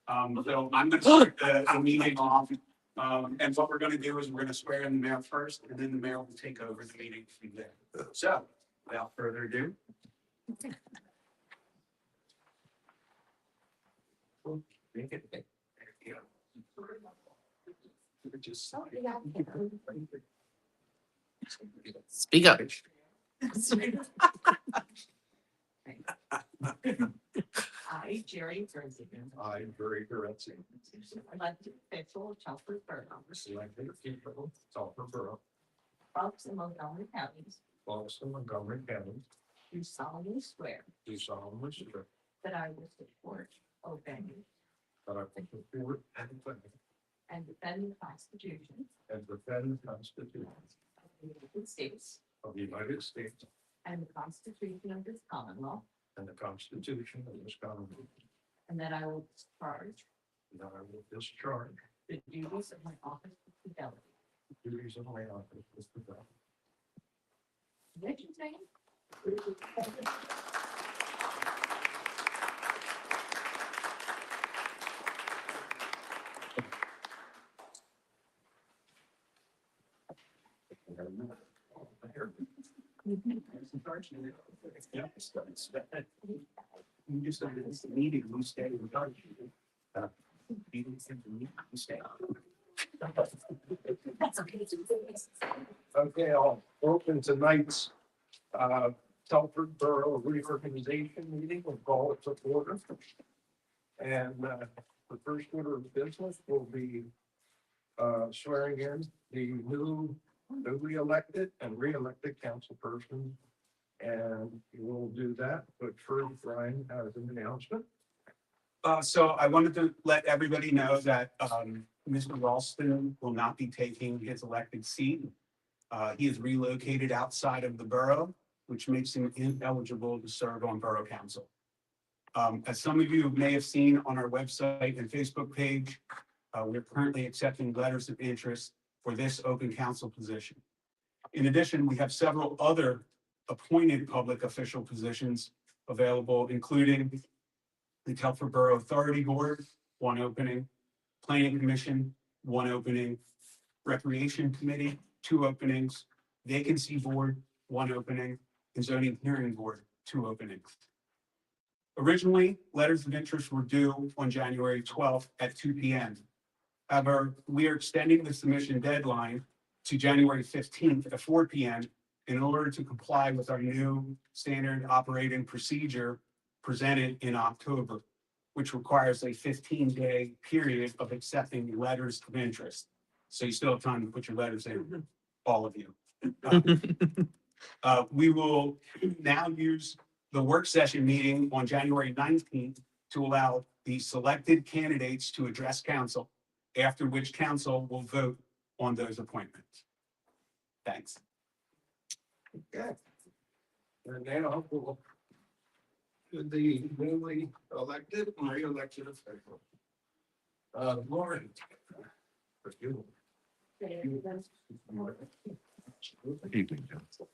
So I'm gonna start the meeting off. And what we're gonna do is we're gonna swear in the mayor first, and then the mayor will take over the meeting from there. So, without further ado. Make it big. There you go. Just- Speak up. I, Jerry Gerzigan, I, Barry Goretzky, elected official of Telford Borough, selected people, Telford Borough, Bucks and Montgomery counties, Boston, Montgomery County, do solemnly swear do solemnly swear that I will support, obey, that I will support and defend the Constitution and defend the Constitution of the United States of the United States and the Constitution of this Commonwealth, and the Constitution of this Commonwealth, and that I will discharge and that I will discharge the duties of my office with fidelity. the duties of my office with fidelity. What's your name? Yeah, you just don't miss the meeting, you stay regardless. You stay. That's okay. Okay, I'll open tonight's Telford Borough Reorganization meeting. We'll call it to order. And the first order of business will be swearing in the newly elected and re-elected council person. And we'll do that, but first Brian has an announcement. So I wanted to let everybody know that Mr. Ralston will not be taking his elected seat. He is relocated outside of the borough, which makes him ineligible to serve on borough council. As some of you may have seen on our website and Facebook page, we're currently accepting letters of interest for this open council position. In addition, we have several other appointed public official positions available, including the Telford Borough Authority Board, one opening, Planning Commission, one opening, Recreation Committee, two openings, Vacancy Board, one opening, and Zoning Hearing Board, two openings. Originally, letters of interest were due on January 12th at 2 p.m. However, we are extending the submission deadline to January 15th at 4 p.m. in order to comply with our new standard operating procedure presented in October, which requires a 15-day period of accepting letters of interest. So you still have time to put your letters in, all of you. We will now use the work session meeting on January 19th to allow the selected candidates to address council, after which council will vote on those appointments. Thanks. Okay. And now we'll do the newly elected and re-elected official. Lauren. For you. Evening, council.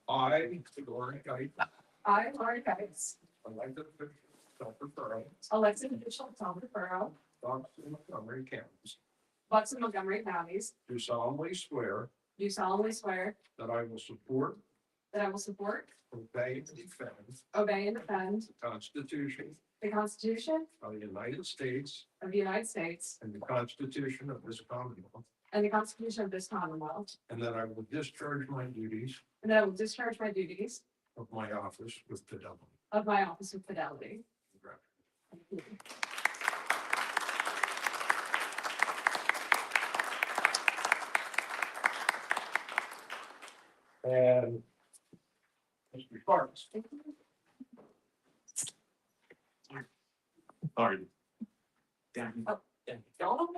I, Lauren Kite, I, Lauren Geis, elected official, Telford Borough, elected official of Telford Borough, Boston, Montgomery counties, Bucks and Montgomery counties, do solemnly swear do solemnly swear that I will support, that I will support, obey, and defend obey, and defend the Constitution the Constitution of the United States of the United States and the Constitution of this Commonwealth, and the Constitution of this Commonwealth, and that I will discharge my duties and that I will discharge my duties of my office with fidelity. of my office with fidelity. Thank you. And Mr. Sparks. Sorry. Down. Oh. Don't.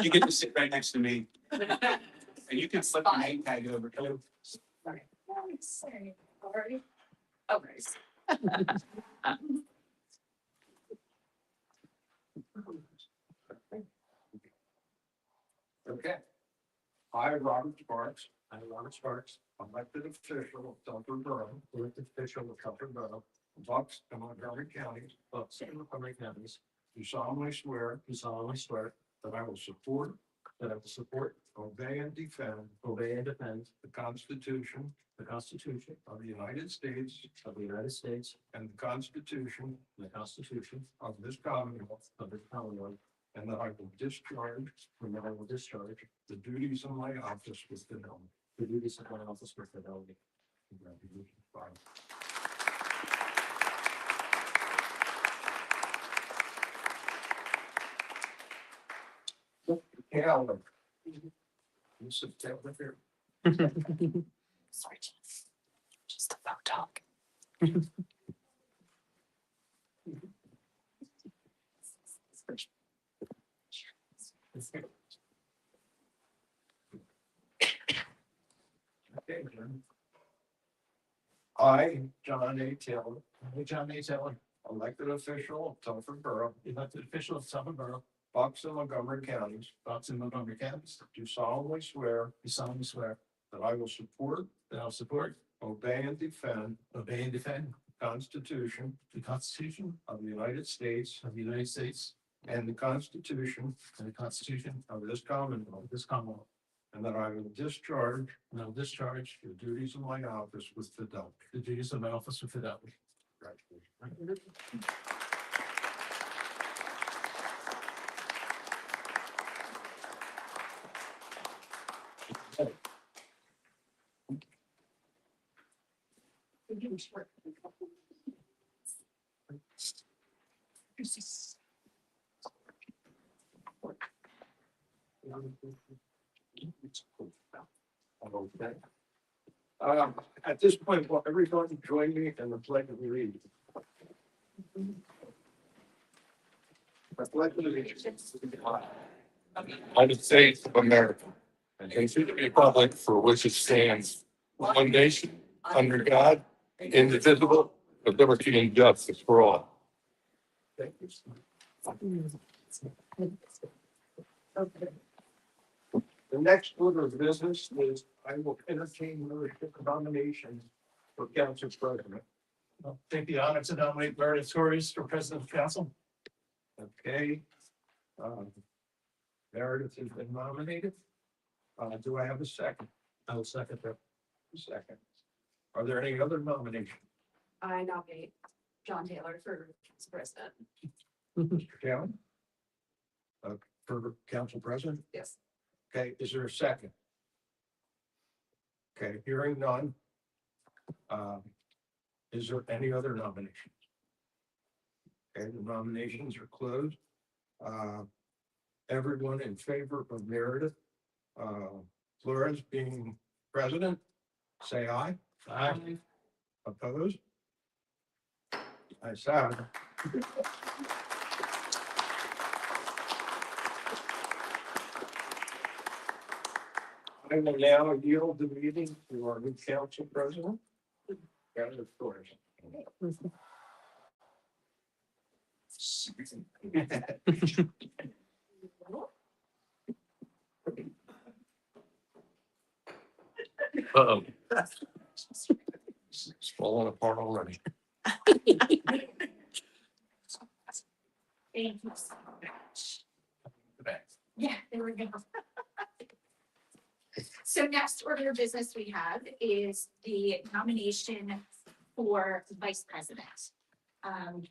You get to sit right next to me. And you can slip your name tag over too. Sorry. Sorry. Already? Oh, nice. Okay. I, Robert Sparks. I, Robert Sparks. elected official of Telford Borough, elected official of Telford Borough, Bucks and Montgomery counties, Bucks and Montgomery counties, do solemnly swear that I will support, obey and defend the Constitution of the United States and the Constitution of this Commonwealth, and that I will discharge the duties of my office with fidelity. Congratulations, Bob. Calendar. You sit down here. Sorry, just a phone talk. Okay, Jim. I, John A. Taylor, elected official of Telford Borough, Bucks and Montgomery counties, do solemnly swear that I will support, obey and defend the Constitution of the United States and the Constitution of this Commonwealth, and that I will discharge the duties of my office with fidelity. Congratulations. Okay. At this point, will everybody join me in the pledge of allegiance? I pledge allegiance to the flag United States of America, and to the republic for which it stands, one nation, under God, indivisible, with liberty and justice for all. Thank you. The next order of business is I will entertain nominations for council president. I'll take the honor to nominate Meredith Torres for president of council. Okay. Meredith has been nominated. Do I have a second? I will second that. Second. Are there any other nominations? I nominate John Taylor for council president. Mr. Taylor? For council president? Yes. Okay, is there a second? Okay, hearing none. Is there any other nominations? Okay, the nominations are closed. Everyone in favor of Meredith Flores being president, say aye. Aye. Opposed? Ayes have it. I will now yield the meeting to our new council president. Meredith Flores. Uh-oh. It's falling apart already. Thank you so much. Yeah, there we go. So next order of business we have is the nomination for vice president. I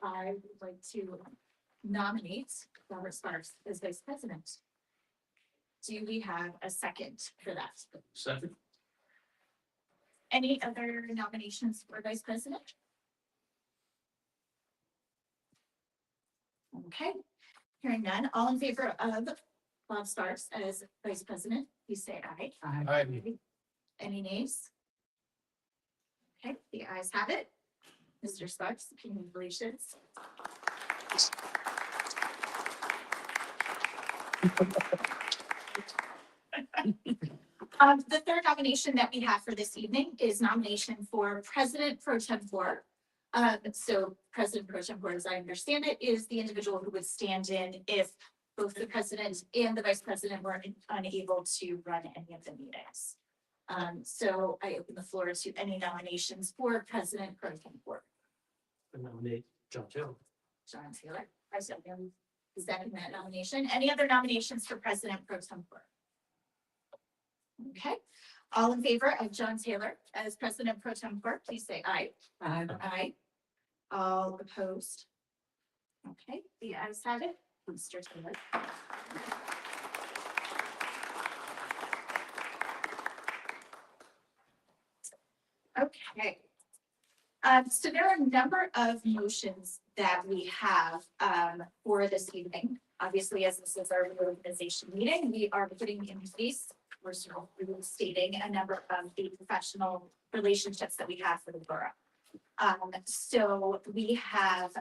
would like to nominate Robert Sparks as vice president. Do we have a second for that? Second. Any other nominations for vice president? Okay, hearing none, all in favor of Bob Sparks as vice president, please say aye. Aye. Any nays? Okay, the ayes have it. Mr. Sparks, congratulations. The third nomination that we have for this evening is nomination for President Pro Tempore. So President Pro Tempore, as I understand it, is the individual who would stand in if both the president and the vice president were unable to run any of the meetings. So I open the floor to any nominations for President Pro Tempore. I nominate John Taylor. John Taylor, I second that nomination. Any other nominations for President Pro Tempore? Okay, all in favor of John Taylor as President Pro Tempore, please say aye. Aye. Aye. All opposed? Okay, the ayes have it. Mr. Taylor. Okay. So there are a number of motions that we have for this evening. Obviously, as this is our reorganization meeting, we are putting in place, we're sort of restating a number of the professional relationships that we have for the borough. So we have,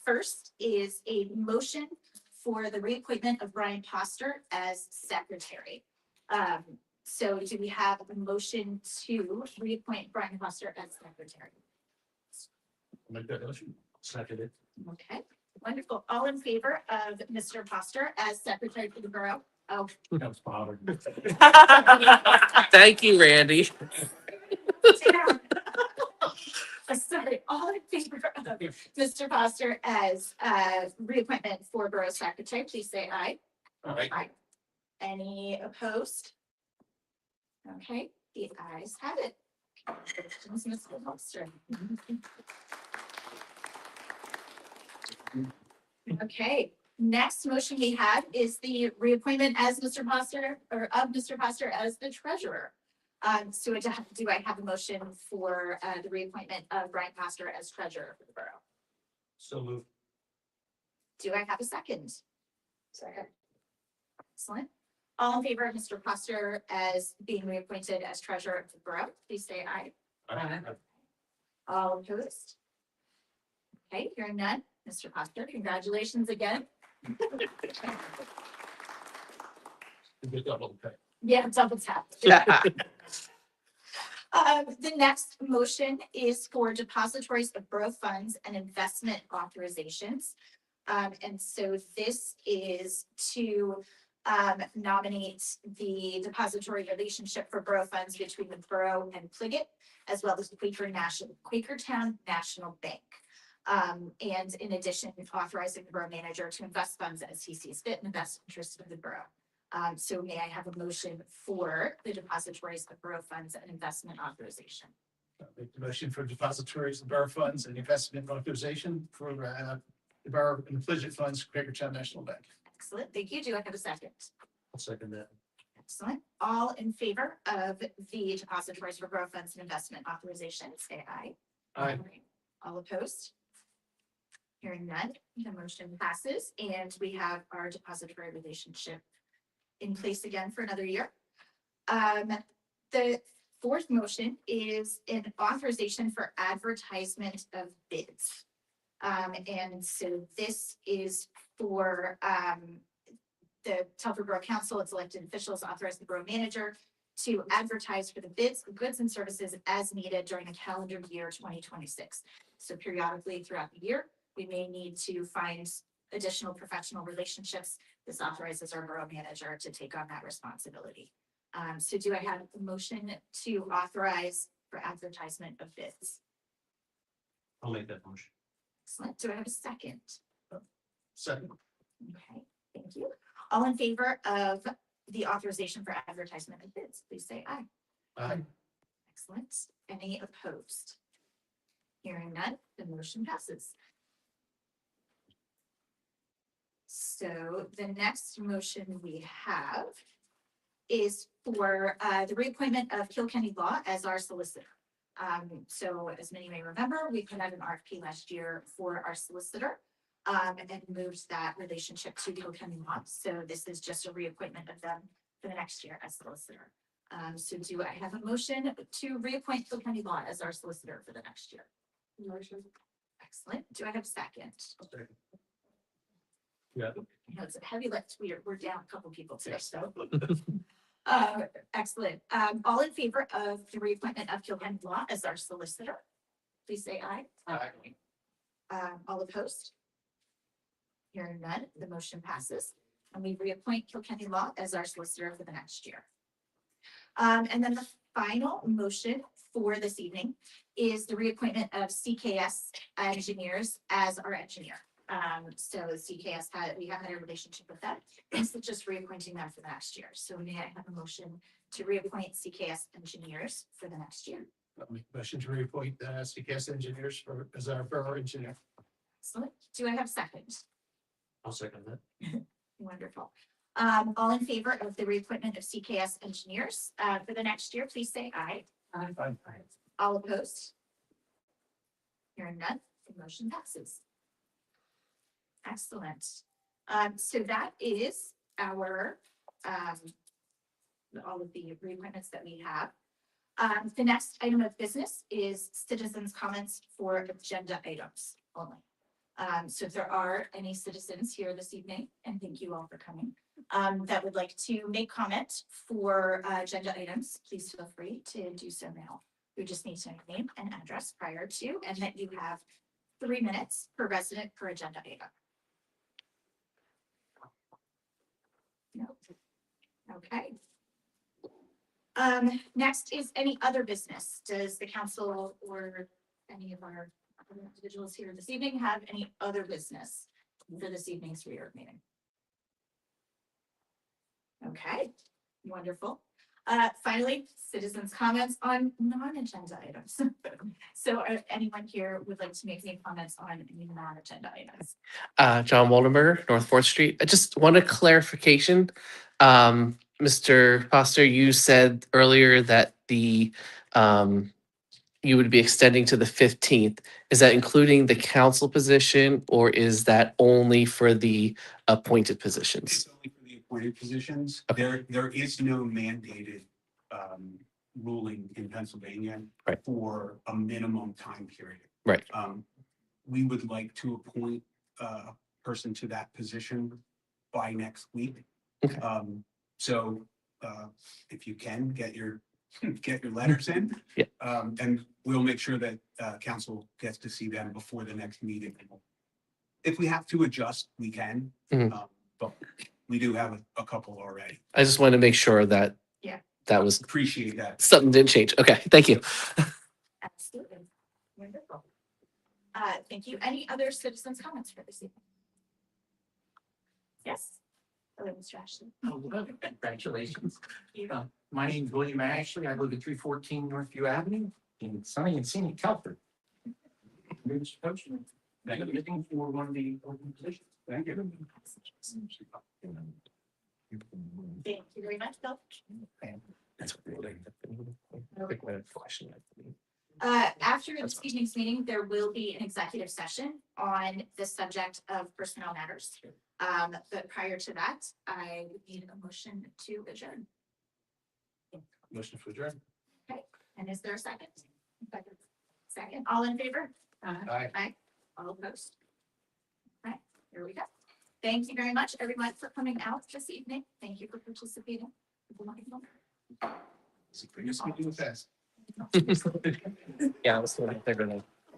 first is a motion for the reappointment of Brian Poster as secretary. So do we have a motion to reappoint Brian Poster as secretary? Make that motion. Second it. Okay, wonderful. All in favor of Mr. Poster as secretary for the borough? Oh, That was bothered. Thank you, Randy. damn. Sorry, all in favor of Mr. Poster as reappointment for borough secretary, please say aye. Aye. Any opposed? Okay, the ayes have it. Congratulations, Mr. Poster. Okay, next motion we have is the reappointment as Mr. Poster, or of Mr. Poster as the treasurer. So do I have a motion for the reappointment of Brian Poster as treasurer for the borough? So move. Do I have a second? Second. Excellent. All in favor of Mr. Poster as being reappointed as treasurer of the borough, please say aye. Aye. All opposed? Okay, hearing none. Mr. Poster, congratulations again. Good double pay. Yeah, double tap. Yeah. The next motion is for depositories of borough funds and investment authorizations. And so this is to nominate the depository relationship for borough funds between the borough and Pliget, as well as Quakertown National Bank. And in addition, authorizing the borough manager to invest funds as he sees fit in the best interest of the borough. So may I have a motion for the depositories of borough funds and investment authorization? Make the motion for depositories, the borough funds and investment authorization for the borough and the Pliget funds, Quakertown National Bank. Excellent, thank you. Do I have a second? I'll second that. Excellent. All in favor of the depositories for borough funds and investment authorization, say aye. Aye. All opposed? Hearing none, the motion passes, and we have our depository relationship in place again for another year. The fourth motion is an authorization for advertisement of bids. And so this is for the Telford Borough Council, its elected officials authorize the borough manager to advertise for the bids, goods and services as needed during the calendar year 2026. So periodically throughout the year, we may need to find additional professional relationships. This authorizes our borough manager to take on that responsibility. So do I have a motion to authorize for advertisement of bids? I'll make that motion. Excellent. Do I have a second? Second. Okay, thank you. All in favor of the authorization for advertisement of bids, please say aye. Aye. Excellent. Any opposed? Hearing none, the motion passes. So the next motion we have is for the reappointment of Kilkenny Law as our solicitor. So as many may remember, we put out an RFP last year for our solicitor and moved that relationship to Kilkenny Law. So this is just a reappointment of them for the next year as solicitor. So do I have a motion to reappoint Kilkenny Law as our solicitor for the next year? Motion. Excellent. Do I have a second? Yeah. I know it's a heavy lift. We're down a couple people today, so. Excellent. All in favor of the reappointment of Kilkenny Law as our solicitor, please say aye. Aye. All opposed? Hearing none, the motion passes, and we reappoint Kilkenny Law as our solicitor for the next year. And then the final motion for this evening is the reappointment of CKS engineers as our engineer. So CKS we have had a relationship with them. This is just reappointing them for the next year. So may I have a motion to reappoint CKS engineers for the next year? I'll make a motion to reappoint CKS engineers as our borough engineer. Excellent. Do I have a second? I'll second that. Wonderful. All in favor of the reappointment of CKS engineers for the next year, please say aye. Aye. All opposed? Hearing none, the motion passes. Excellent. So that is our, all of the reappointments that we have. The next item of business is citizens' comments for agenda items only. So if there are any citizens here this evening, and thank you all for coming, that would like to make comment for agenda items, please feel free to do so now. We just need to name and address prior to, and that you have 3 minutes per resident per agenda item. No. Okay. Next is any other business. Does the council or any of our other individuals here this evening have any other business for this evening's reorg meeting? Okay, wonderful. Finally, citizens' comments on non-agenda items. So anyone here would like to make any comments on any non-agenda items? John Waldenberger, North 4th Street. I just want a clarification. Mr. Foster, you said earlier that the you would be extending to the 15th. Is that including the council position or is that only for the appointed positions? It's only for the appointed positions. Okay. There is no mandated ruling in Pennsylvania Right. for a minimum time period. Right. We would like to appoint a person to that position by next week. Okay. So if you can get your letters in. Yeah. And we'll make sure that council gets to see them before the next meeting. If we have to adjust, we can. Mhm. But we do have a couple already. I just wanted to make sure that Yeah. that was Appreciate that. something didn't change. Okay, thank you. Absolutely. Wonderful. Thank you. Any other citizens' comments for this evening? Yes. Hello, Mr. Ashley. Hello, congratulations. You. My name is William Ashley. I live at 314 Northview Avenue in sunny and scenic Telford. Mr. Coachman, thank you for one of the open positions. Thank you. Thank you very much, Bill. That's really quick question. After this evening's meeting, there will be an executive session on the subject of personnel matters. But prior to that, I would need a motion to adjourn. Motion to adjourn. And is there a second? Second, all in favor? Aye. Aye. All opposed? All right, here we go. Thank you very much, everyone, for coming out this evening. Thank you for participating. Biggest meeting fast. Yeah, I was thinking they're gonna